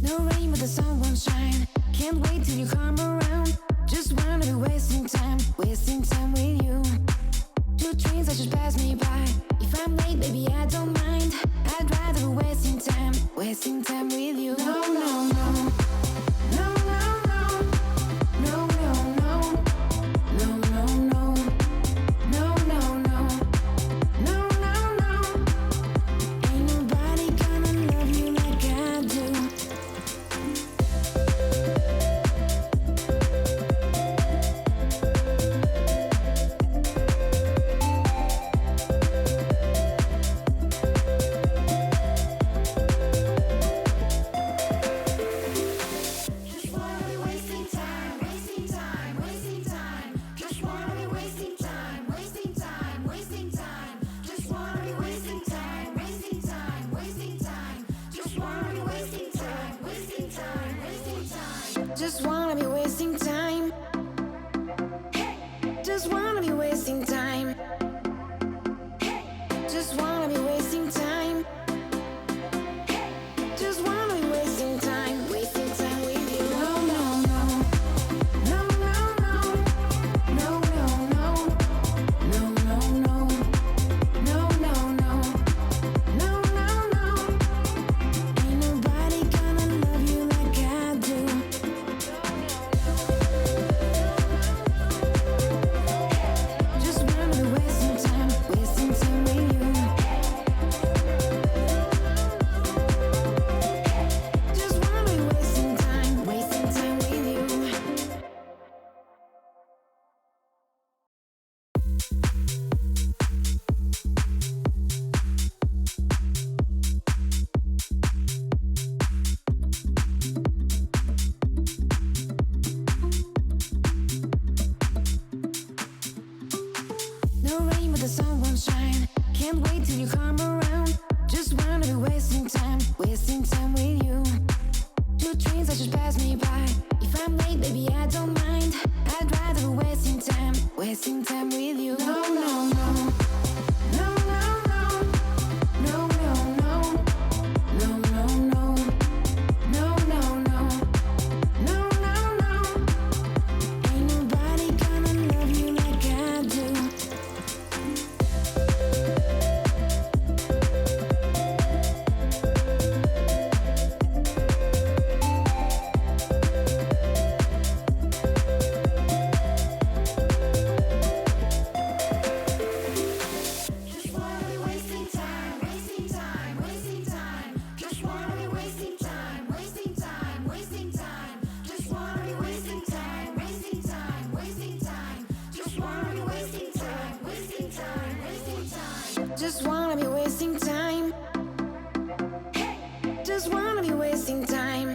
No rain, but the sun won't shine. Can't wait till you come around. Just wanna be wasting time with you. Two trains that just pass me by. If I'm late, baby, I don't mind. I'd rather be wasting time with you. No, no, no, no, no, no, no, no, no, no, no, no, no, no, no, no, no, no. Ain't nobody gonna love you like I do. Just wanna be wasting time. Just wanna be wasting time. Just wanna be wasting time. Just wanna be wasting time with you. No, no, no, no, no, no, no, no, no, no, no, no, no, no, no, no, no, no. Ain't nobody gonna love you like I do. Just wanna be wasting time with you. Just wanna be wasting time with you. No rain, but the sun won't shine. Can't wait till you come around. Just wanna be wasting time with you. Two trains that just pass me by. If I'm late, baby, I don't mind. I'd rather be wasting time with you. No, no, no, no, no, no, no, no, no, no, no, no, no, no, no, no, no, no. Ain't nobody gonna love you like I do. Just wanna be wasting time. Just wanna be wasting time. Just wanna be wasting time. Just wanna be wasting time. Just wanna be wasting time. Just wanna be wasting time.